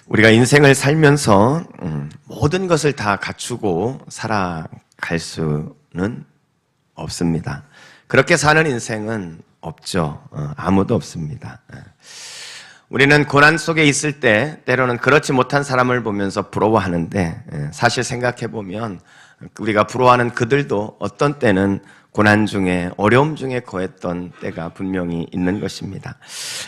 우리가 인생을 살면서 모든 것을 다 갖추고 살아갈 수는 없습니다. 그렇게 사는 인생은 없죠. 아무도 없습니다. 우리는 고난 속에 있을 때 때로는 그렇지 못한 사람을 보면서 부러워하는데, 사실 생각해보면 우리가 부러워하는 그들도 어떤 때는 고난 중에, 어려움 중에 거했던 때가 분명히 있는 것입니다.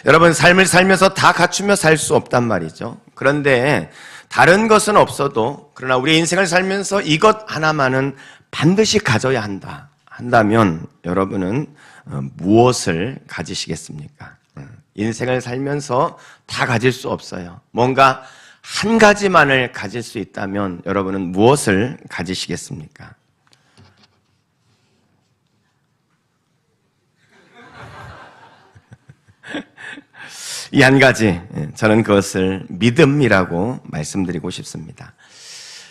여러분, 삶을 살면서 다 갖추며 살 수 없단 말이죠. 그런데 다른 것은 없어도, 그러나 우리 인생을 살면서 이것 하나만은 반드시 가져야 한다면 여러분은 무엇을 가지시겠습니까? 인생을 살면서 다 가질 수 없어요. 뭔가 한 가지만을 가질 수 있다면 여러분은 무엇을 가지시겠습니까? 이 한 가지, 저는 그것을 믿음이라고 말씀드리고 싶습니다.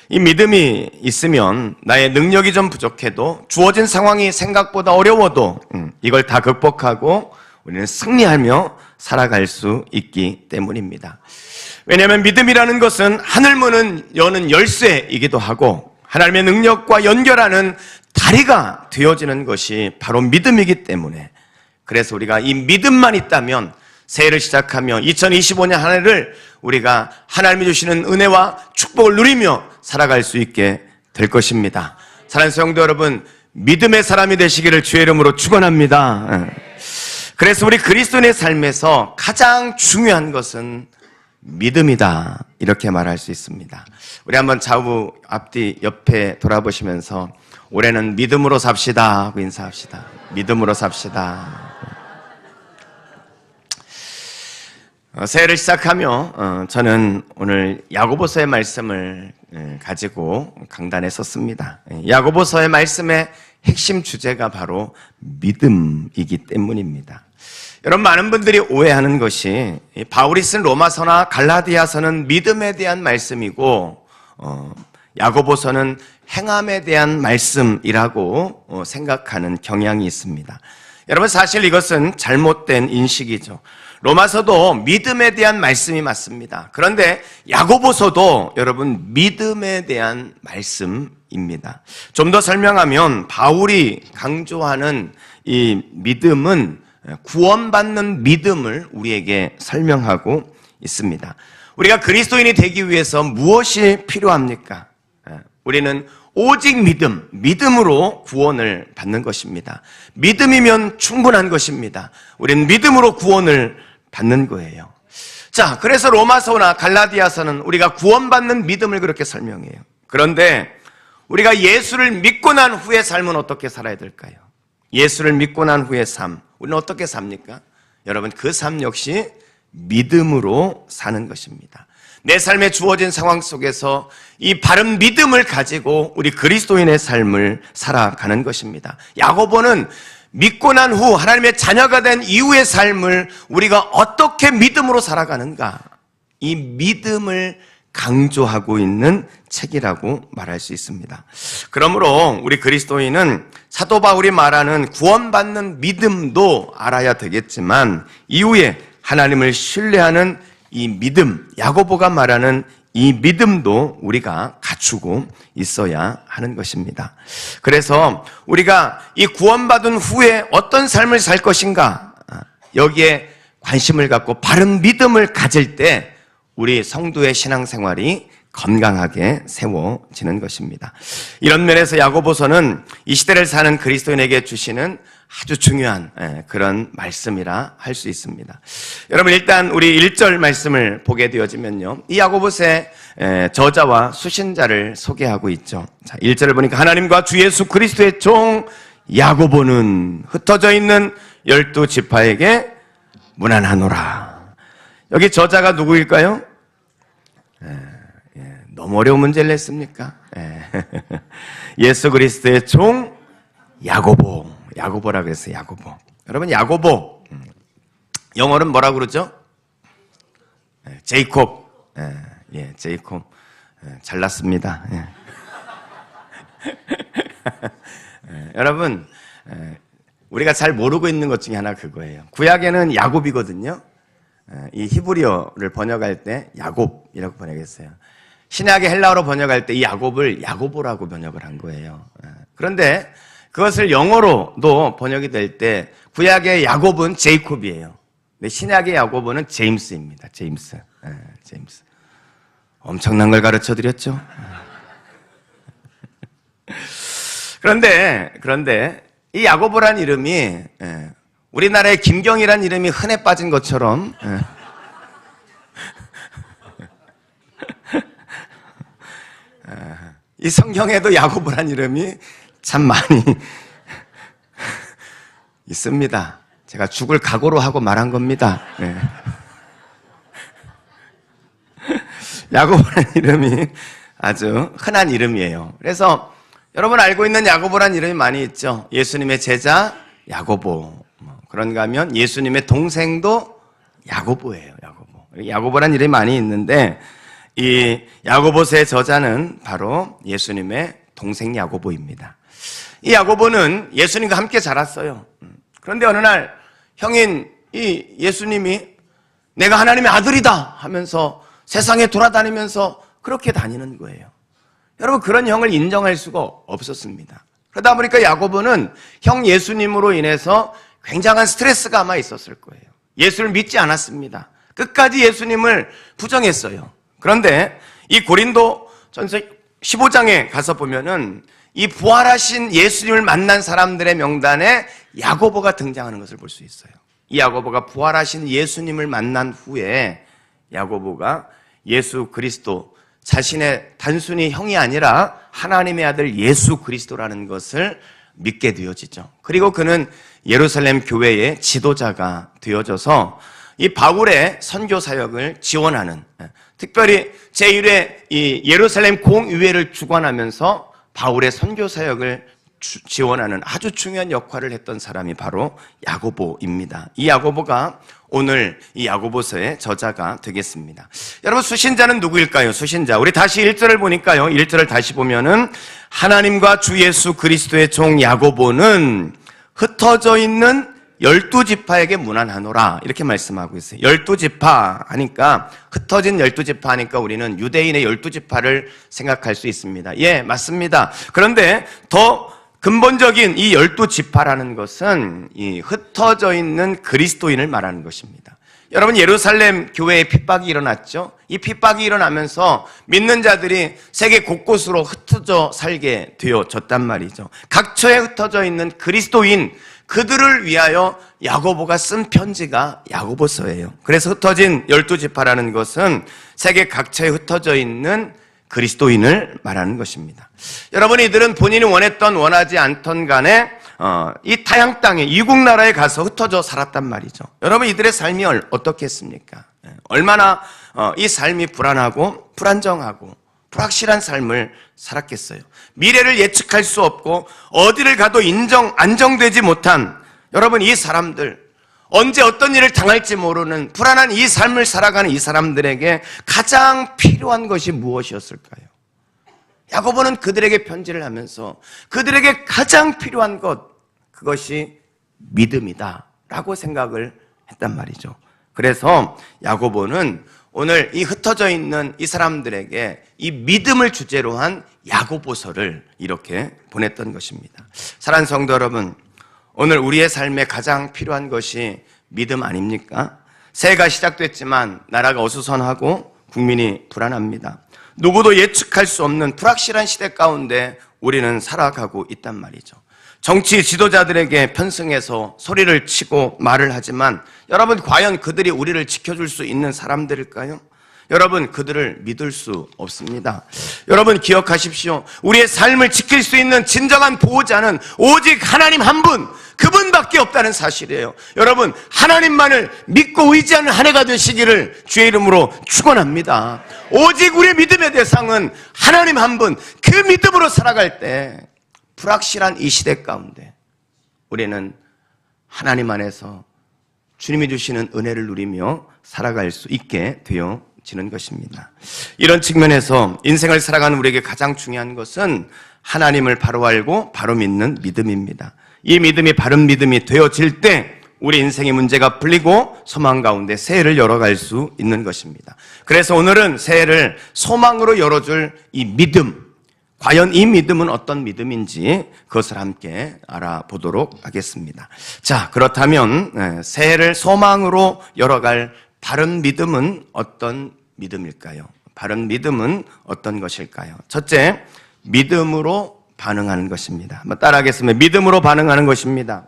이 믿음이 있으면 나의 능력이 좀 부족해도, 주어진 상황이 생각보다 어려워도 이걸 다 극복하고 우리는 승리하며 살아갈 수 있기 때문입니다. 왜냐하면 믿음이라는 것은 하늘문을 여는 열쇠이기도 하고 하나님의 능력과 연결하는 다리가 되어지는 것이 바로 믿음이기 때문에, 그래서 우리가 이 믿음만 있다면 새해를 시작하며 2025년 한 해를 우리가 하나님이 주시는 은혜와 축복을 누리며 살아갈 수 있게 될 것입니다. 사랑하는 성도 여러분, 믿음의 사람이 되시기를 주의 이름으로 축원합니다. 그래서 우리 그리스도인의 삶에서 가장 중요한 것은 믿음이다, 이렇게 말할 수 있습니다. 우리 한번 좌우 앞뒤 옆에 돌아보시면서 올해는 믿음으로 삽시다 하고 인사합시다. 믿음으로 삽시다. 새해를 시작하며 저는 오늘 야고보서의 말씀을 가지고 강단에 섰습니다. 야고보서의 말씀의 핵심 주제가 바로 믿음이기 때문입니다. 여러분, 많은 분들이 오해하는 것이 바울이 쓴 로마서나 갈라디아서는 믿음에 대한 말씀이고 야고보서는 행함에 대한 말씀이라고 생각하는 경향이 있습니다. 여러분, 사실 이것은 잘못된 인식이죠. 로마서도 믿음에 대한 말씀이 맞습니다. 그런데 야고보서도 여러분 믿음에 대한 말씀입니다. 좀 더 설명하면 바울이 강조하는 이 믿음은 구원받는 믿음을 우리에게 설명하고 있습니다. 우리가 그리스도인이 되기 위해서 무엇이 필요합니까? 우리는 오직 믿음으로 구원을 받는 것입니다. 믿음이면 충분한 것입니다. 우리는 믿음으로 구원을 받는 거예요. 자, 그래서 로마서나 갈라디아서는 우리가 구원받는 믿음을 그렇게 설명해요. 그런데 우리가 예수를 믿고 난 후의 삶은 어떻게 살아야 될까요? 예수를 믿고 난 후의 삶, 우리는 어떻게 삽니까? 여러분, 그 삶 역시 믿음으로 사는 것입니다. 내 삶에 주어진 상황 속에서 이 바른 믿음을 가지고 우리 그리스도인의 삶을 살아가는 것입니다. 야고보는 믿고 난 후 하나님의 자녀가 된 이후의 삶을 우리가 어떻게 믿음으로 살아가는가, 이 믿음을 강조하고 있는 책이라고 말할 수 있습니다. 그러므로 우리 그리스도인은 사도 바울이 말하는 구원받는 믿음도 알아야 되겠지만, 이후에 하나님을 신뢰하는 이 믿음, 야고보가 말하는 이 믿음도 우리가 갖추고 있어야 하는 것입니다. 그래서 우리가 이 구원받은 후에 어떤 삶을 살 것인가, 여기에 관심을 갖고 바른 믿음을 가질 때 우리 성도의 신앙생활이 건강하게 세워지는 것입니다. 이런 면에서 야고보서는 이 시대를 사는 그리스도인에게 주시는 아주 중요한 그런 말씀이라 할 수 있습니다. 여러분, 일단 우리 1절 말씀을 보게 되어지면요, 이 야고보서의 저자와 수신자를 소개하고 있죠. 자, 1절을 보니까 하나님과 주 예수 그리스도의 종 야고보는 흩어져 있는 12지파에게 문안하노라. 여기 저자가 누구일까요? 너무 어려운 문제를 냈습니까? 예수 그리스도의 종 야고보라고 했어요. 야고보. 여러분, 야고보 영어로는 뭐라고 그러죠? 제이콥. 제이콥. 잘났습니다. 여러분, 우리가 잘 모르고 있는 것 중에 하나 그거예요. 구약에는 야곱이거든요. 이 히브리어를 번역할 때 야곱이라고 번역했어요. 신약의 헬라어로 번역할 때 이 야곱을 야고보라고 번역을 한 거예요. 그런데 그것을 영어로도 번역이 될 때 구약의 야곱은 제이콥이에요. 근데 신약의 야고보는 제임스입니다. 제임스. 제임스. 엄청난 걸 가르쳐 드렸죠. 그런데 이 야고보란 이름이 우리나라의 김경이란 이름이 흔해 빠진 것처럼 이 성경에도 야고보란 이름이 참 많이 있습니다. 제가 죽을 각오로 하고 말한 겁니다. 야고보란 이름이 아주 흔한 이름이에요. 그래서 여러분 알고 있는 야고보란 이름이 많이 있죠. 예수님의 제자 야고보. 그런가 하면 예수님의 동생도 야고보예요. 야고보란 이름이 많이 있는데 이 야고보서의 저자는 바로 예수님의 동생 야고보입니다. 이 야고보는 예수님과 함께 자랐어요. 그런데 어느 날 형인 이 예수님이 내가 하나님의 아들이다 하면서 세상에 돌아다니면서 그렇게 다니는 거예요. 여러분 그런 형을 인정할 수가 없었습니다. 그러다 보니까 야고보는 형 예수님으로 인해서 굉장한 스트레스가 아마 있었을 거예요. 예수를 믿지 않았습니다. 끝까지 예수님을 부정했어요. 그런데 이 고린도 전서 15장에 가서 보면은 이 부활하신 예수님을 만난 사람들의 명단에 야고보가 등장하는 것을 볼 수 있어요. 이 야고보가 부활하신 예수님을 만난 후에 야고보가 예수 그리스도 자신의 단순히 형이 아니라 하나님의 아들 예수 그리스도라는 것을 믿게 되어지죠. 그리고 그는 예루살렘 교회의 지도자가 되어져서 이 바울의 선교 사역을 지원하는, 특별히 제1회 이 예루살렘 공의회를 주관하면서 바울의 선교 사역을 지원하는 아주 중요한 역할을 했던 사람이 바로 야고보입니다. 이 야고보가 오늘 이 야고보서의 저자가 되겠습니다. 여러분 수신자는 누구일까요? 수신자. 우리 다시 1절을 보니까요. 1절을 다시 보면은 하나님과 주 예수 그리스도의 종 야고보는 흩어져 있는 12지파에게 문안하노라 이렇게 말씀하고 있어요. 12지파 하니까 흩어진 12지파 하니까 우리는 유대인의 12지파를 생각할 수 있습니다. 예, 맞습니다. 그런데 더 근본적인 이 12지파라는 것은 이 흩어져 있는 그리스도인을 말하는 것입니다. 여러분 예루살렘 교회에 핍박이 일어났죠. 이 핍박이 일어나면서 믿는 자들이 세계 곳곳으로 흩어져 살게 되어졌단 말이죠. 각처에 흩어져 있는 그리스도인 그들을 위하여 야고보가 쓴 편지가 야고보서예요. 그래서 흩어진 12지파라는 것은 세계 각처에 흩어져 있는 그리스도인을 말하는 것입니다. 여러분 이들은 본인이 원하지 않던 간에 이 타양 땅에 이국 나라에 가서 흩어져 살았단 말이죠. 여러분 이들의 삶이 어떻겠습니까? 얼마나 이 삶이 불안하고 불안정하고 불확실한 삶을 살았겠어요. 미래를 예측할 수 없고 어디를 가도 안정되지 못한 여러분 이 사람들, 언제 어떤 일을 당할지 모르는 불안한 이 삶을 살아가는 이 사람들에게 가장 필요한 것이 무엇이었을까요? 야고보는 그들에게 편지를 하면서 그들에게 가장 필요한 것, 그것이 믿음이다 라고 생각을 했단 말이죠. 그래서 야고보는 오늘 이 흩어져 있는 이 사람들에게 이 믿음을 주제로 한 야고보서를 이렇게 보냈던 것입니다. 사랑하는 성도 여러분, 오늘 우리의 삶에 가장 필요한 것이 믿음 아닙니까? 새해가 시작됐지만 나라가 어수선하고 국민이 불안합니다. 누구도 예측할 수 없는 불확실한 시대 가운데 우리는 살아가고 있단 말이죠. 정치 지도자들에게 편승해서 소리를 치고 말을 하지만 여러분 과연 그들이 우리를 지켜줄 수 있는 사람들일까요? 여러분 그들을 믿을 수 없습니다. 여러분 기억하십시오. 우리의 삶을 지킬 수 있는 진정한 보호자는 오직 하나님 한 분, 그분밖에 없다는 사실이에요. 여러분 하나님만을 믿고 의지하는 한 해가 되시기를 주의 이름으로 축원합니다. 오직 우리의 믿음의 대상은 하나님 한 분, 그 믿음으로 살아갈 때 불확실한 이 시대 가운데 우리는 하나님 안에서 주님이 주시는 은혜를 누리며 살아갈 수 있게 되어지는 것입니다. 이런 측면에서 인생을 살아가는 우리에게 가장 중요한 것은 하나님을 바로 알고 바로 믿는 믿음입니다. 이 믿음이 바른 믿음이 되어질 때 우리 인생의 문제가 풀리고 소망 가운데 새해를 열어갈 수 있는 것입니다. 그래서 오늘은 새해를 소망으로 열어줄 이 믿음, 과연 이 믿음은 어떤 믿음인지 그것을 함께 알아보도록 하겠습니다. 자, 그렇다면 새해를 소망으로 열어갈 바른 믿음은 어떤 믿음일까요? 바른 믿음은 어떤 것일까요? 첫째, 믿음으로 반응하는 것입니다. 한번 따라하겠습니다. 믿음으로 반응하는 것입니다.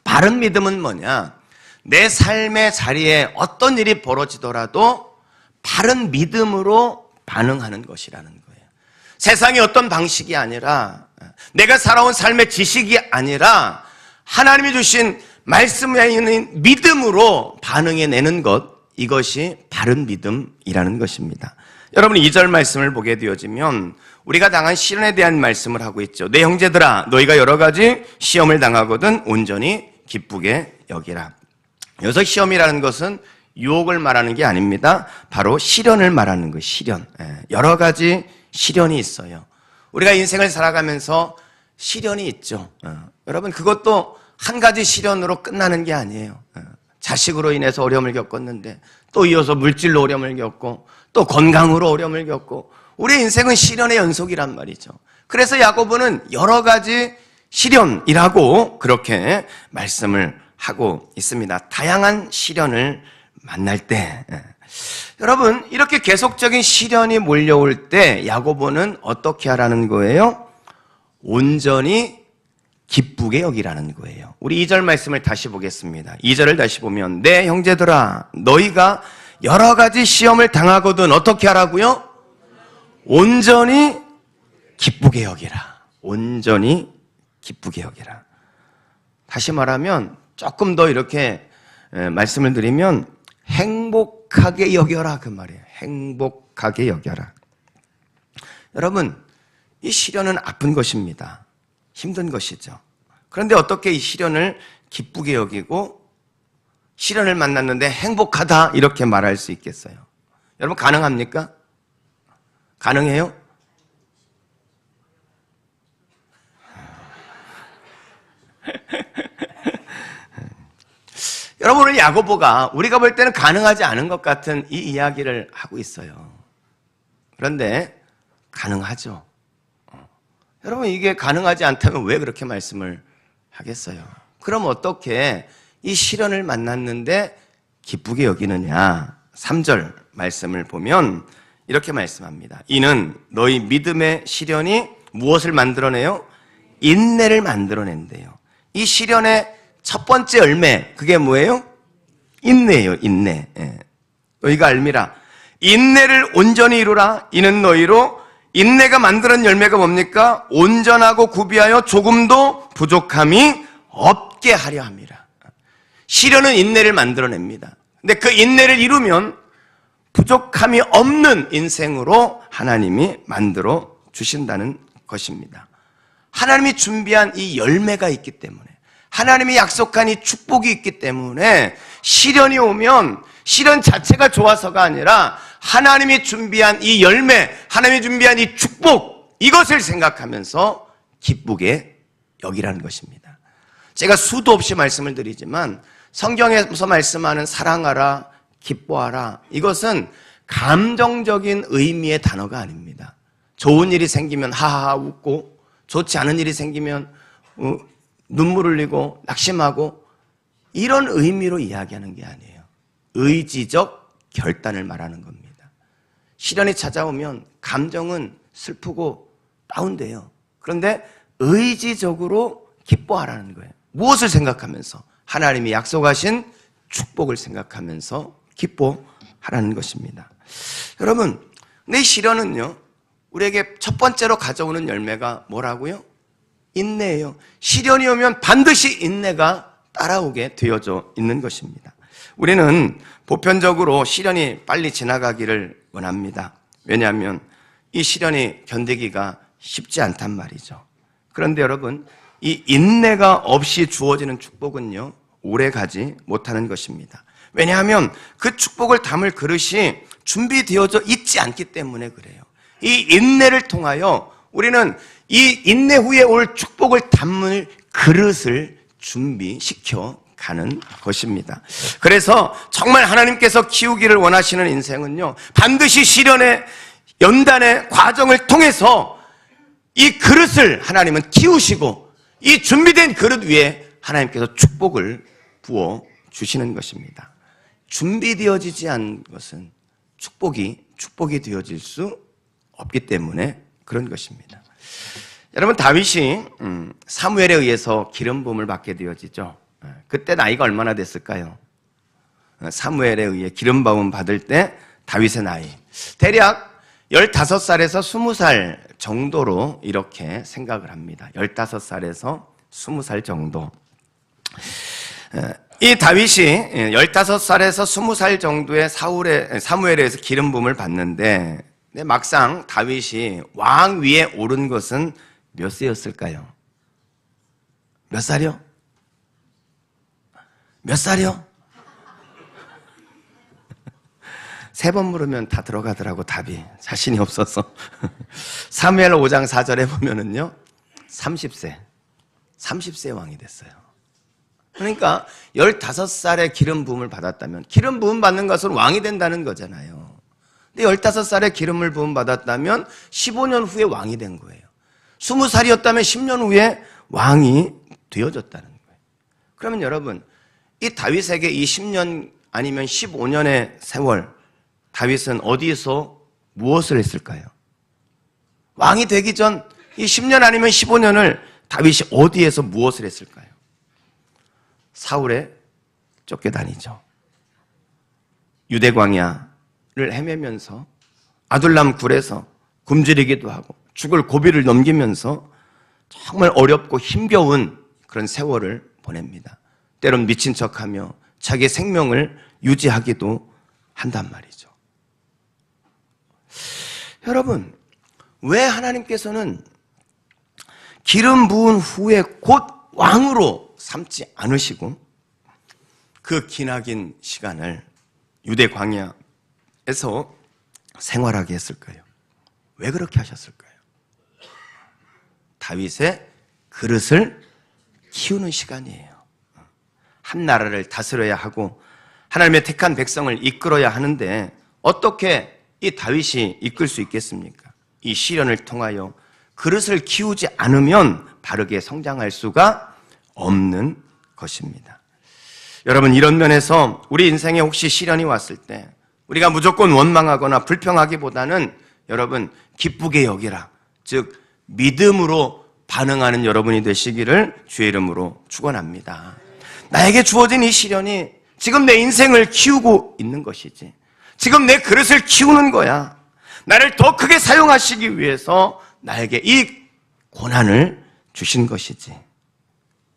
바른 믿음은 뭐냐? 내 삶의 자리에 어떤 일이 벌어지더라도 바른 믿음으로 반응하는 것이라는 거예요. 세상의 어떤 방식이 아니라, 내가 살아온 삶의 지식이 아니라 하나님이 주신 말씀에 있는 믿음으로 반응해내는 것, 이것이 바른 믿음이라는 것입니다. 여러분 2절 말씀을 보게 되어지면 우리가 당한 시련에 대한 말씀을 하고 있죠. 내 형제들아, 너희가 여러 가지 시험을 당하거든 온전히 기쁘게 여기라. 여기서 시험이라는 것은 유혹을 말하는 게 아닙니다. 바로 시련을 말하는 거예요. 시련. 여러 가지 시련이 있어요. 우리가 인생을 살아가면서 시련이 있죠. 여러분 그것도 한 가지 시련으로 끝나는 게 아니에요. 자식으로 인해서 어려움을 겪었는데 또 이어서 물질로 어려움을 겪고 또 건강으로 어려움을 겪고 우리의 인생은 시련의 연속이란 말이죠. 그래서 야고보는 여러 가지 시련이라고 그렇게 말씀을 하고 있습니다. 다양한 시련을 만날 때 여러분 이렇게 계속적인 시련이 몰려올 때 야고보는 어떻게 하라는 거예요? 온전히 기쁘게 여기라는 거예요. 우리 2절 말씀을 다시 보겠습니다. 2절을 다시 보면 내 형제들아 너희가 여러 가지 시험을 당하거든 어떻게 하라고요? 온전히 기쁘게 여기라. 온전히 기쁘게 여기라. 다시 말하면 조금 더 이렇게 말씀을 드리면 행복하게 여겨라 그 말이에요. 행복하게 여겨라. 여러분 이 시련은 아픈 것입니다. 힘든 것이죠. 그런데 어떻게 이 시련을 기쁘게 여기고 시련을 만났는데 행복하다 이렇게 말할 수 있겠어요? 여러분 가능합니까? 가능해요? 여러분 오늘 야고보가 우리가 볼 때는 가능하지 않은 것 같은 이 이야기를 하고 있어요. 그런데 가능하죠. 여러분 이게 가능하지 않다면 왜 그렇게 말씀을 하겠어요? 그럼 어떻게 이 시련을 만났는데 기쁘게 여기느냐? 3절 말씀을 보면 이렇게 말씀합니다. 이는 너희 믿음의 시련이 무엇을 만들어내요? 인내를 만들어낸대요. 이 시련의 첫 번째 열매 그게 뭐예요? 인내예요. 인내. 너희가 알미라 인내를 온전히 이루라. 이는 너희로 인내가 만드는 열매가 뭡니까? 온전하고 구비하여 조금도 부족함이 없게 하려 함이라. 시련은 인내를 만들어냅니다. 근데 그 인내를 이루면 부족함이 없는 인생으로 하나님이 만들어 주신다는 것입니다. 하나님이 준비한 이 열매가 있기 때문에 하나님이 약속한 이 축복이 있기 때문에 시련이 오면 시련 자체가 좋아서가 아니라 하나님이 준비한 이 열매, 하나님이 준비한 이 축복, 이것을 생각하면서 기쁘게 여기라는 것입니다. 제가 수도 없이 말씀을 드리지만 성경에서 말씀하는 사랑하라, 기뻐하라, 이것은 감정적인 의미의 단어가 아닙니다. 좋은 일이 생기면 하하하 웃고 좋지 않은 일이 생기면 눈물 흘리고 낙심하고 이런 의미로 이야기하는 게 아니에요. 의지적 결단을 말하는 겁니다. 시련이 찾아오면 감정은 슬프고 다운돼요. 그런데 의지적으로 기뻐하라는 거예요. 무엇을 생각하면서? 하나님이 약속하신 축복을 생각하면서 기뻐하라는 것입니다. 여러분, 근데 이 시련은요, 우리에게 첫 번째로 가져오는 열매가 뭐라고요? 인내예요. 시련이 오면 반드시 인내가 따라오게 되어져 있는 것입니다. 우리는 보편적으로 시련이 빨리 지나가기를 원합니다. 왜냐하면 이 시련이 견디기가 쉽지 않단 말이죠. 그런데 여러분, 이 인내가 없이 주어지는 축복은요, 오래 가지 못하는 것입니다. 왜냐하면 그 축복을 담을 그릇이 준비되어져 있지 않기 때문에 그래요. 이 인내를 통하여 우리는 이 인내 후에 올 축복을 담을 그릇을 준비시켜 가는 것입니다. 그래서 정말 하나님께서 키우기를 원하시는 인생은요, 반드시 시련의 연단의 과정을 통해서 이 그릇을 하나님은 키우시고 이 준비된 그릇 위에 하나님께서 축복을 부어 주시는 것입니다. 준비되어지지 않은 것은 축복이 되어질 수 없기 때문에 그런 것입니다. 여러분, 다윗이 사무엘에 의해서 기름 부음을 받게 되어지죠. 그때 나이가 얼마나 됐을까요? 사무엘에 의해 기름 부음 받을 때 다윗의 나이 대략 15살에서 20살 정도로 이렇게 생각을 합니다. 15살에서 20살 정도. 이 다윗이 15살에서 20살 정도의 사무엘에 의해서 기름 부음을 받는데 막상 다윗이 왕 위에 오른 것은 몇 세였을까요? 몇 살이요? 몇 살이요? 3번 물으면 다 들어가더라고, 답이. 자신이 없어서. 사무엘 5장 4절에 보면은요, 30세 왕이 됐어요. 그러니까 15살에 기름 부음을 받았다면, 기름 부음 받는 것은 왕이 된다는 거잖아요. 근데 15살에 기름을 부음 받았다면 15년 후에 왕이 된 거예요. 20살이었다면 10년 후에 왕이 되어졌다는 거예요. 그러면 여러분, 이 다윗에게 이 10년 아니면 15년의 세월, 다윗은 어디에서 무엇을 했을까요? 왕이 되기 전 이 10년 아니면 15년을 다윗이 어디에서 무엇을 했을까요? 사울에 쫓겨다니죠. 유대 광야를 헤매면서 아둘람 굴에서 굶주리기도 하고 죽을 고비를 넘기면서 정말 어렵고 힘겨운 그런 세월을 보냅니다. 때론 미친 척하며 자기 생명을 유지하기도 한단 말이죠. 여러분, 왜 하나님께서는 기름 부은 후에 곧 왕으로 삼지 않으시고 그 기나긴 시간을 유대 광야에서 생활하게 했을까요? 왜 그렇게 하셨을까요? 다윗의 그릇을 키우는 시간이에요. 한 나라를 다스려야 하고 하나님의 택한 백성을 이끌어야 하는데 어떻게 이 다윗이 이끌 수 있겠습니까? 이 시련을 통하여 그릇을 키우지 않으면 바르게 성장할 수가 없는 것입니다. 여러분, 이런 면에서 우리 인생에 혹시 시련이 왔을 때 우리가 무조건 원망하거나 불평하기보다는 여러분, 기쁘게 여기라, 즉 믿음으로 반응하는 여러분이 되시기를 주의 이름으로 축원합니다. 나에게 주어진 이 시련이 지금 내 인생을 키우고 있는 것이지, 지금 내 그릇을 키우는 거야. 나를 더 크게 사용하시기 위해서 나에게 이 고난을 주신 것이지,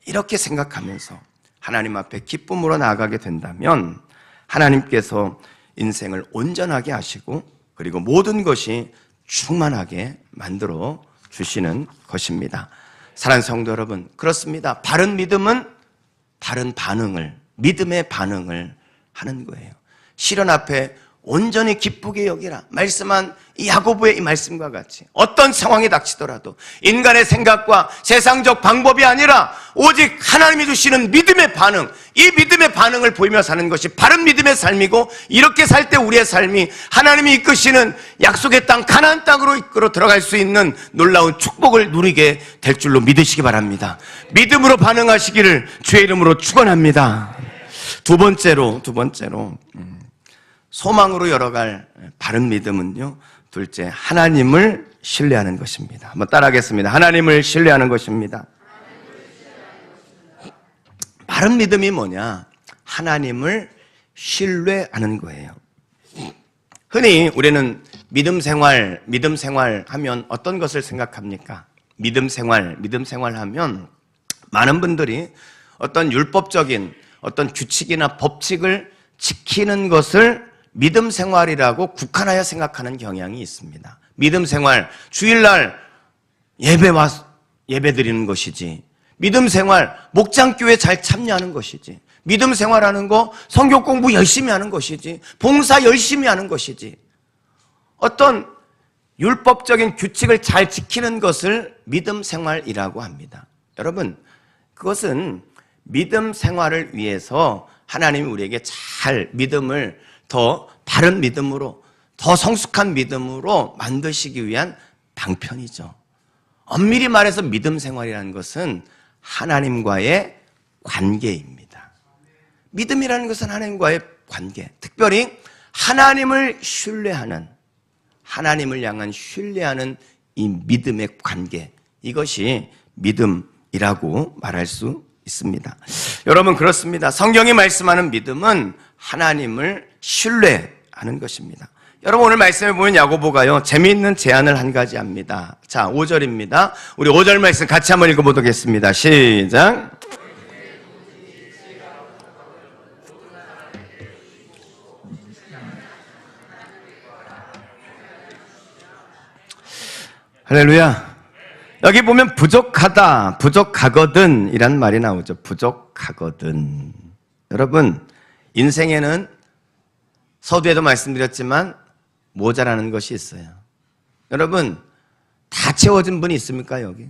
이렇게 생각하면서 하나님 앞에 기쁨으로 나아가게 된다면 하나님께서 인생을 온전하게 하시고 그리고 모든 것이 충만하게 만들어 주시는 것입니다. 사랑하는 성도 여러분, 그렇습니다. 바른 믿음은 바른 반응을, 믿음의 반응을 하는 거예요. 시련 앞에 온전히 기쁘게 여기라 말씀한 이 야고보의 이 말씀과 같이 어떤 상황이 닥치더라도 인간의 생각과 세상적 방법이 아니라 오직 하나님이 주시는 믿음의 반응, 이 믿음의 반응을 보이며 사는 것이 바른 믿음의 삶이고, 이렇게 살 때 우리의 삶이 하나님이 이끄시는 약속의 땅 가나안 땅으로 이끌어 들어갈 수 있는 놀라운 축복을 누리게 될 줄로 믿으시기 바랍니다. 믿음으로 반응하시기를 주의 이름으로 축원합니다. 두 번째로 소망으로 열어갈 바른 믿음은요, 둘째, 하나님을 신뢰하는 것입니다. 한번 따라하겠습니다. 하나님을 신뢰하는 것입니다. 바른 믿음이 뭐냐? 하나님을 신뢰하는 거예요. 흔히 우리는 믿음 생활 하면 어떤 것을 생각합니까? 믿음 생활 하면 많은 분들이 어떤 율법적인 어떤 규칙이나 법칙을 지키는 것을 믿음 생활이라고 국한하여 생각하는 경향이 있습니다. 믿음 생활, 주일날 예배 드리는 것이지, 믿음 생활, 목장교회 잘 참여하는 것이지, 믿음 생활하는 거 성경 공부 열심히 하는 것이지, 봉사 열심히 하는 것이지, 어떤 율법적인 규칙을 잘 지키는 것을 믿음 생활이라고 합니다. 여러분, 그것은 믿음 생활을 위해서 하나님이 우리에게 잘 믿음을 더 바른 믿음으로, 더 성숙한 믿음으로 만드시기 위한 방편이죠. 엄밀히 말해서 믿음 생활이라는 것은 하나님과의 관계입니다. 믿음이라는 것은 하나님과의 관계, 특별히 하나님을 신뢰하는, 하나님을 향한 신뢰하는 이 믿음의 관계, 이것이 믿음이라고 말할 수 있습니다. 여러분, 그렇습니다. 성경이 말씀하는 믿음은 하나님을 신뢰하는 것입니다. 여러분, 오늘 말씀에 보면 야고보가요, 재미있는 제안을 한 가지 합니다. 자, 5절입니다. 우리 5절 말씀 같이 한번 읽어보겠습니다. 시작. 할렐루야. 여기 보면 부족하다, 부족하거든 이란 말이 나오죠. 부족하거든. 여러분, 인생에는 서두에도 말씀드렸지만 모자라는 것이 있어요. 여러분, 다 채워진 분이 있습니까, 여기?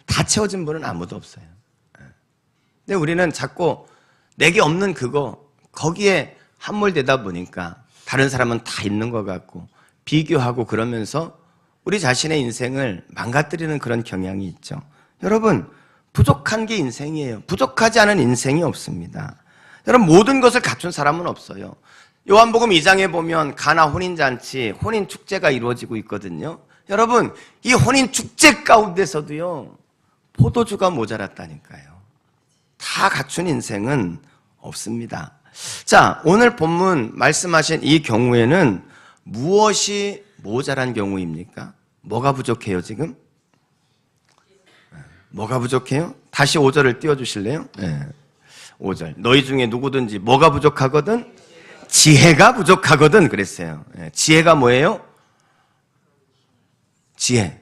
다 채워진 분은 아무도 없어요. 근데 우리는 자꾸 내게 없는 그거, 거기에 함몰되다 보니까 다른 사람은 다 있는 것 같고 비교하고 그러면서 우리 자신의 인생을 망가뜨리는 그런 경향이 있죠. 여러분, 부족한 게 인생이에요. 부족하지 않은 인생이 없습니다. 여러분, 모든 것을 갖춘 사람은 없어요. 요한복음 2장에 보면 가나 혼인잔치, 혼인축제가 이루어지고 있거든요. 여러분, 이 혼인축제 가운데서도요, 포도주가 모자랐다니까요. 다 갖춘 인생은 없습니다. 자, 오늘 본문 말씀하신 이 경우에는 무엇이 모자란 경우입니까? 뭐가 부족해요, 지금? 뭐가 부족해요? 다시 5절을 띄워주실래요? 네. 5절. 너희 중에 누구든지 뭐가 부족하거든? 지혜가 부족하거든 그랬어요. 네. 지혜가 뭐예요? 지혜.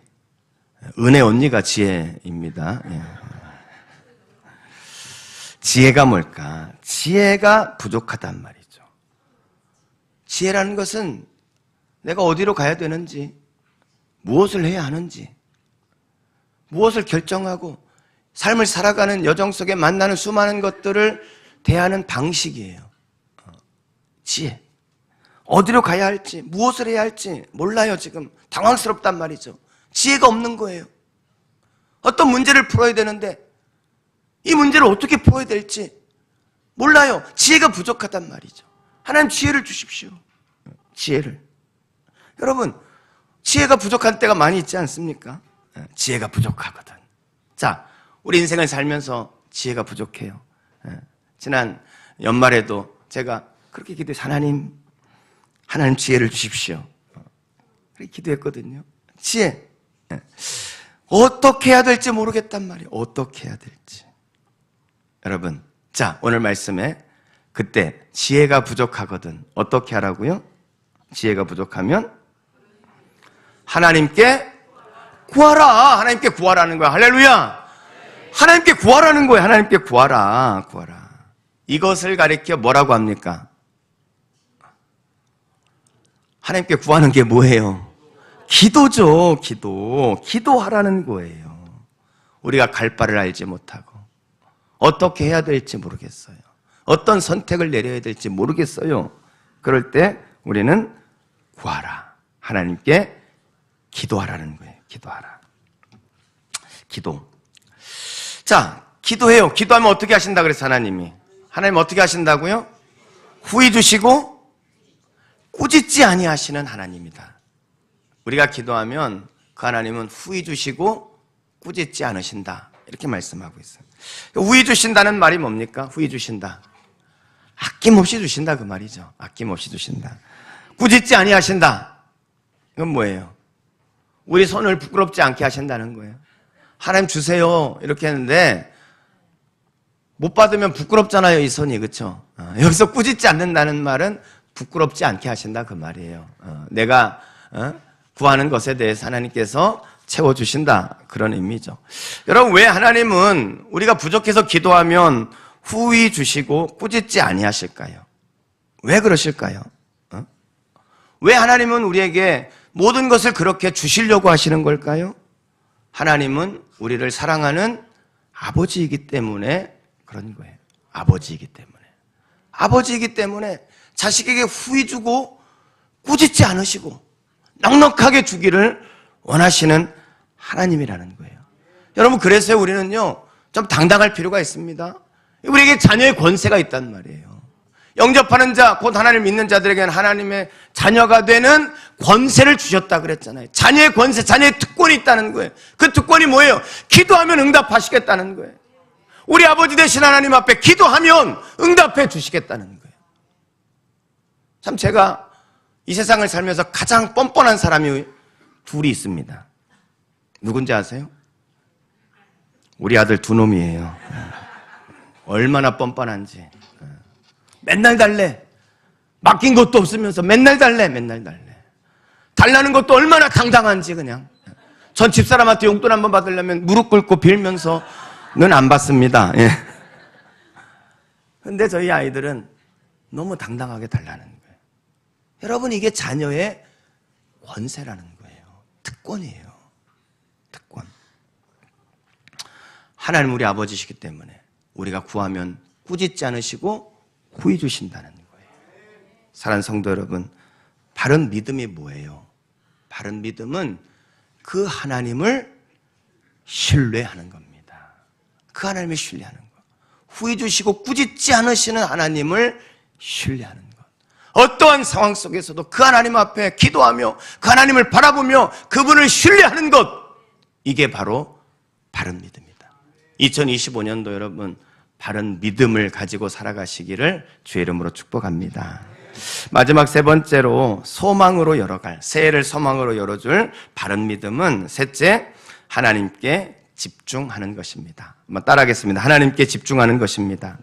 은혜 언니가 지혜입니다. 네. 지혜가 뭘까? 지혜가 부족하단 말이죠. 지혜라는 것은 내가 어디로 가야 되는지, 무엇을 해야 하는지, 무엇을 결정하고 삶을 살아가는 여정 속에 만나는 수많은 것들을 대하는 방식이에요. 지혜. 어디로 가야 할지, 무엇을 해야 할지 몰라요, 지금. 당황스럽단 말이죠. 지혜가 없는 거예요. 어떤 문제를 풀어야 되는데 이 문제를 어떻게 풀어야 될지 몰라요. 지혜가 부족하단 말이죠. 하나님 지혜를 주십시오. 지혜를. 여러분, 지혜가 부족한 때가 많이 있지 않습니까? 지혜가 부족하거든. 자, 우리 인생을 살면서 지혜가 부족해요. 지난 연말에도 제가 그렇게 기도해서 하나님 지혜를 주십시오. 그렇게 기도했거든요. 지혜. 어떻게 해야 될지 모르겠단 말이에요. 어떻게 해야 될지. 여러분, 자, 오늘 말씀에 그때 지혜가 부족하거든. 어떻게 하라고요? 지혜가 부족하면 하나님께 구하라. 하나님께 구하라는 거야. 할렐루야. 하나님께 구하라는 거야. 하나님께 구하라. 구하라. 이것을 가리켜 뭐라고 합니까? 하나님께 구하는 게 뭐예요? 기도죠. 기도하라는 거예요. 우리가 갈 바를 알지 못하고 어떻게 해야 될지 모르겠어요. 어떤 선택을 내려야 될지 모르겠어요. 그럴 때 우리는 구하라. 하나님께 기도하라는 거예요. 기도하라. 기도. 자, 기도해요. 기도하면 어떻게 하신다 그랬어, 하나님이? 하나님 어떻게 하신다고요? 후히 주시고 꾸짖지 아니하시는 하나님이다. 우리가 기도하면 그 하나님은 후히 주시고 꾸짖지 않으신다. 이렇게 말씀하고 있어요. 후히 주신다는 말이 뭡니까? 후히 주신다. 아낌없이 주신다 그 말이죠. 아낌없이 주신다. 꾸짖지 아니하신다. 이건 뭐예요? 우리 손을 부끄럽지 않게 하신다는 거예요. 하나님 주세요 이렇게 했는데 못 받으면 부끄럽잖아요, 이 손이. 그렇죠? 여기서 꾸짖지 않는다는 말은 부끄럽지 않게 하신다 그 말이에요. 내가 구하는 것에 대해서 하나님께서 채워주신다, 그런 의미죠. 여러분, 왜 하나님은 우리가 부족해서 기도하면 후히 주시고 꾸짖지 아니하실까요? 왜 그러실까요? 왜 하나님은 우리에게 모든 것을 그렇게 주시려고 하시는 걸까요? 하나님은 우리를 사랑하는 아버지이기 때문에 그런 거예요. 아버지이기 때문에. 아버지이기 때문에 자식에게 후히 주고 꾸짖지 않으시고 넉넉하게 주기를 원하시는 하나님이라는 거예요. 여러분, 그래서 우리는요, 좀 당당할 필요가 있습니다. 우리에게 자녀의 권세가 있단 말이에요. 영접하는 자, 곧 하나님을 믿는 자들에게는 하나님의 자녀가 되는 권세를 주셨다 그랬잖아요. 자녀의 권세, 자녀의 특권이 있다는 거예요. 그 특권이 뭐예요? 기도하면 응답하시겠다는 거예요. 우리 아버지 되신 하나님 앞에 기도하면 응답해 주시겠다는 거예요. 참, 제가 이 세상을 살면서 가장 뻔뻔한 사람이 둘이 있습니다. 누군지 아세요? 우리 아들 두 놈이에요. 얼마나 뻔뻔한지. 맨날 달래. 맡긴 것도 없으면서 맨날 달래. 달라는 것도 얼마나 당당한지 그냥. 전 집사람한테 용돈 한번 받으려면 무릎 꿇고 빌면서는 안 받습니다. 예. 근데 저희 아이들은 너무 당당하게 달라는 거예요. 여러분, 이게 자녀의 권세라는 거예요. 특권이에요. 특권. 하나님 우리 아버지시기 때문에 우리가 구하면 꾸짖지 않으시고 후히 주신다는 거예요. 사랑하는 성도 여러분, 바른 믿음이 뭐예요? 바른 믿음은 그 하나님을 신뢰하는 겁니다. 그 하나님을 신뢰하는 것. 후히 주시고 꾸짖지 않으시는 하나님을 신뢰하는 것. 어떠한 상황 속에서도 그 하나님 앞에 기도하며 그 하나님을 바라보며 그분을 신뢰하는 것. 이게 바로 바른 믿음이다. 2025년도 여러분, 바른 믿음을 가지고 살아가시기를 주의 이름으로 축복합니다. 마지막 세 번째로 소망으로 열어갈, 새해를 소망으로 열어줄 바른 믿음은 셋째, 하나님께 집중하는 것입니다. 한번 따라하겠습니다. 하나님께 집중하는 것입니다.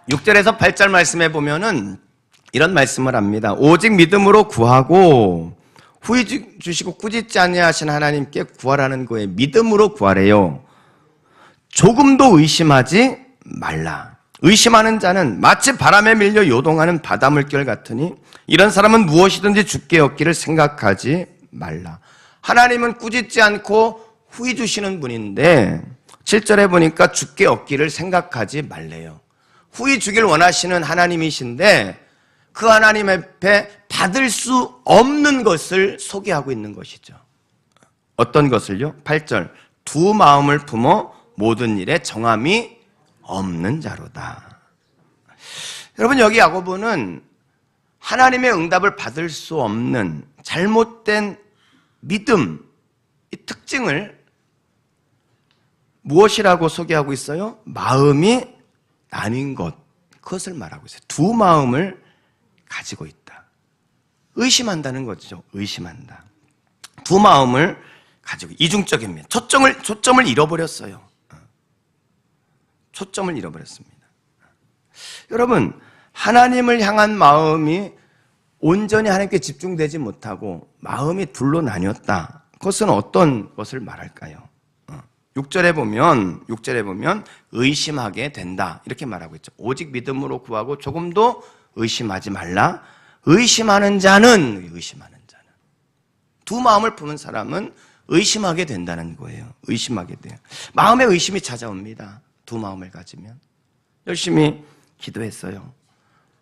6절에서 8절 말씀에 보면은 이런 말씀을 합니다. 오직 믿음으로 구하고 후히 주시고 꾸짖지 아니하신 하나님께 구하라는 거예요. 믿음으로 구하래요. 조금도 의심하지 말라. 의심하는 자는 마치 바람에 밀려 요동하는 바다 물결 같으니 이런 사람은 무엇이든지 주께 얻기를 생각하지 말라. 하나님은 꾸짖지 않고 후히 주시는 분인데 7절에 보니까 주께 얻기를 생각하지 말래요. 후히 주길 원하시는 하나님이신데 그 하나님 앞에 받을 수 없는 것을 소개하고 있는 것이죠. 어떤 것을요? 8절, 두 마음을 품어 모든 일에 정함이 없는 자로다. 여러분, 여기 야고보는 하나님의 응답을 받을 수 없는 잘못된 믿음, 이 특징을 무엇이라고 소개하고 있어요? 마음이 나뉜 것, 그것을 말하고 있어요. 두 마음을 가지고 있다. 의심한다는 거죠. 의심한다. 두 마음을 가지고 이중적입니다. 초점을 잃어버렸어요. 초점을 잃어버렸습니다. 여러분, 하나님을 향한 마음이 온전히 하나님께 집중되지 못하고 마음이 둘로 나뉘었다. 그것은 어떤 것을 말할까요? 6절에 보면 의심하게 된다. 이렇게 말하고 있죠. 오직 믿음으로 구하고 조금도 의심하지 말라. 의심하는 자는 두 마음을 품은 사람은 의심하게 된다는 거예요. 의심하게 돼요. 마음에 의심이 찾아옵니다. 두 마음을 가지면. 열심히 기도했어요.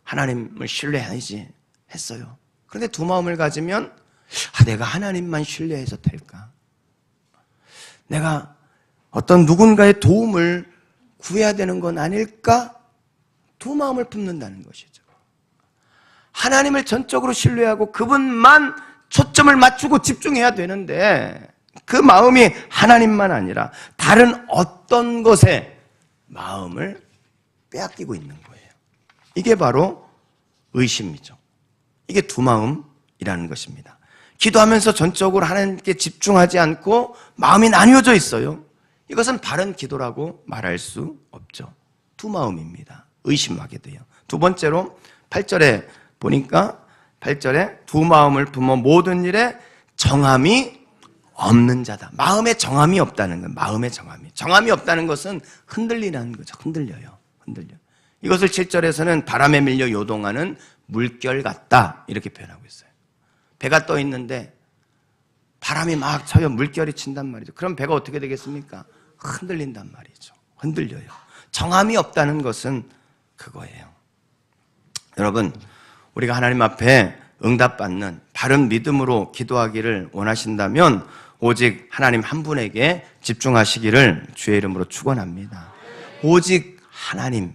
하나님을 신뢰해야지 했어요. 그런데 두 마음을 가지면 내가 하나님만 신뢰해서 될까? 내가 어떤 누군가의 도움을 구해야 되는 건 아닐까? 두 마음을 품는다는 것이죠. 하나님을 전적으로 신뢰하고 그분만 초점을 맞추고 집중해야 되는데 그 마음이 하나님만 아니라 다른 어떤 것에 마음을 빼앗기고 있는 거예요. 이게 바로 의심이죠. 이게 두 마음이라는 것입니다. 기도하면서 전적으로 하나님께 집중하지 않고 마음이 나뉘어져 있어요. 이것은 바른 기도라고 말할 수 없죠. 두 마음입니다. 의심하게 돼요. 두 번째로 8절에 보니까 8절에 두 마음을 품어 모든 일에 정함이 없는 자다. 마음에 정함이 없다는 건 마음에 정함이 없다는 것은 흔들리는 거죠. 흔들려. 이것을 7절에서는 바람에 밀려 요동하는 물결 같다 이렇게 표현하고 있어요. 배가 떠 있는데 바람이 막 쳐요. 물결이 친단 말이죠. 그럼 배가 어떻게 되겠습니까? 흔들린단 말이죠. 흔들려요. 정함이 없다는 것은 그거예요. 여러분, 우리가 하나님 앞에 응답받는 바른 믿음으로 기도하기를 원하신다면 오직 하나님 한 분에게 집중하시기를 주의 이름으로 축원합니다. 오직 하나님,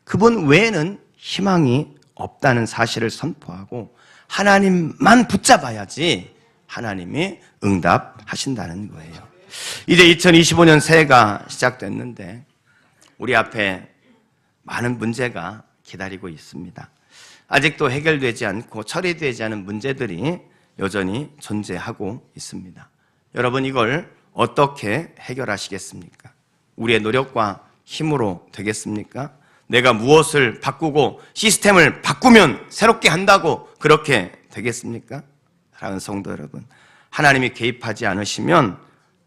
그분 외에는 희망이 없다는 사실을 선포하고 하나님만 붙잡아야지 하나님이 응답하신다는 거예요. 이제 2025년 새해가 시작됐는데 우리 앞에 많은 문제가 기다리고 있습니다. 아직도 해결되지 않고 처리되지 않은 문제들이 여전히 존재하고 있습니다. 여러분, 이걸 어떻게 해결하시겠습니까? 우리의 노력과 힘으로 되겠습니까? 내가 무엇을 바꾸고 시스템을 바꾸면 새롭게 한다고 그렇게 되겠습니까? 사랑하는 성도 여러분, 하나님이 개입하지 않으시면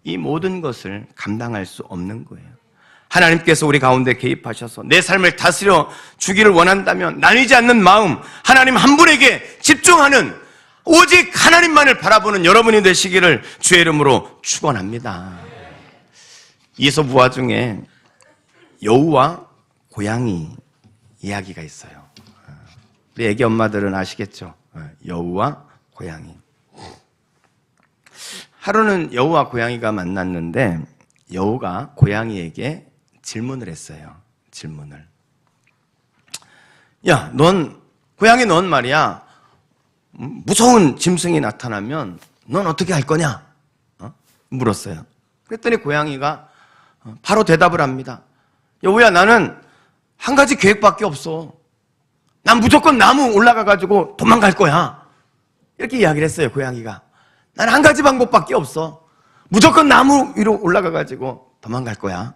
이 모든 것을 감당할 수 없는 거예요. 하나님께서 우리 가운데 개입하셔서 내 삶을 다스려 주기를 원한다면 나뉘지 않는 마음, 하나님 한 분에게 집중하는 오직 하나님만을 바라보는 여러분이 되시기를 주의 이름으로 축원합니다. 이솝 중에 여우와 고양이 이야기가 있어요. 우리 애기 엄마들은 아시겠죠? 여우와 고양이. 하루는 여우와 고양이가 만났는데 여우가 고양이에게 질문을 했어요. 질문을. 야, 고양이 넌 말이야, 무서운 짐승이 나타나면 넌 어떻게 할 거냐? 물었어요. 그랬더니 고양이가 바로 대답을 합니다. 여우야, 나는 한 가지 계획밖에 없어. 난 무조건 나무 올라가가지고 도망갈 거야. 이렇게 이야기를 했어요, 고양이가. 난 한 가지 방법밖에 없어. 무조건 나무 위로 올라가가지고 도망갈 거야.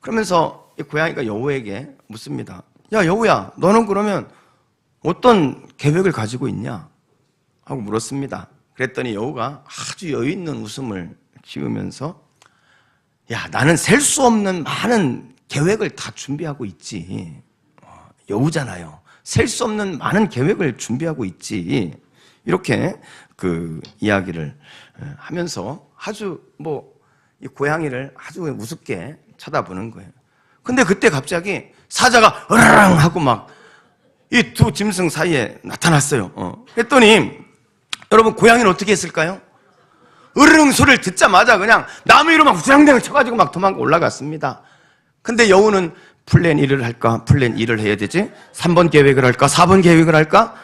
그러면서 이 고양이가 여우에게 묻습니다. 야, 여우야, 너는 그러면 어떤 계획을 가지고 있냐? 하고 물었습니다. 그랬더니 여우가 아주 여유 있는 웃음을 지으면서 야, 나는 셀 수 없는 많은 계획을 다 준비하고 있지. 여우잖아요. 셀 수 없는 많은 계획을 준비하고 있지. 이렇게 그 이야기를 하면서 아주 이 고양이를 아주 우습게 쳐다보는 거예요. 근데 그때 갑자기 사자가 으르릉 하고 막 이 두 짐승 사이에 나타났어요. 그랬더니 여러분, 고양이는 어떻게 했을까요? 으르릉 소리를 듣자마자 그냥 나무 위로 막 우당탕 쳐가지고 막 도망가 올라갔습니다. 근데 여우는 플랜 1을 할까? 플랜 2를 해야 되지? 3번 계획을 할까? 4번 계획을 할까?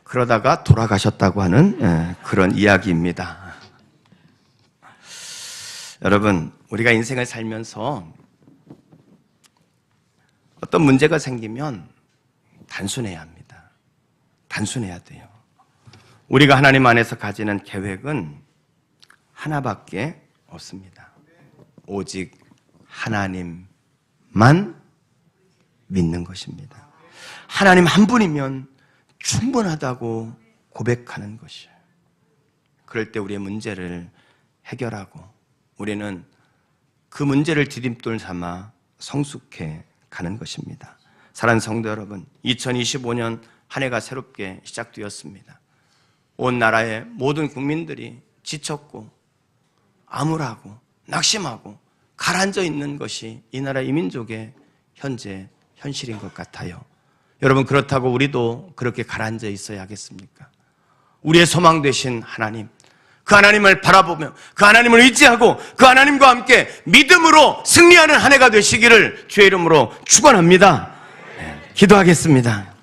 그러다가 돌아가셨다고 하는 그런 이야기입니다. 여러분, 우리가 인생을 살면서 어떤 문제가 생기면 단순해야 합니다. 단순해야 돼요. 우리가 하나님 안에서 가지는 계획은 하나밖에 없습니다. 오직 하나님만 믿는 것입니다. 하나님 한 분이면 충분하다고 고백하는 것이에요. 그럴 때 우리의 문제를 해결하고 우리는 그 문제를 디딤돌 삼아 성숙해 가는 것입니다. 사랑하는 성도 여러분, 2025년 한 해가 새롭게 시작되었습니다. 온 나라의 모든 국민들이 지쳤고 암울하고 낙심하고 가라앉아 있는 것이 이 나라 이 민족의 현재 현실인 것 같아요. 여러분, 그렇다고 우리도 그렇게 가라앉아 있어야 하겠습니까? 우리의 소망 되신 하나님, 그 하나님을 바라보며 그 하나님을 의지하고 그 하나님과 함께 믿음으로 승리하는 한 해가 되시기를 주의 이름으로 축원합니다. 기도하겠습니다.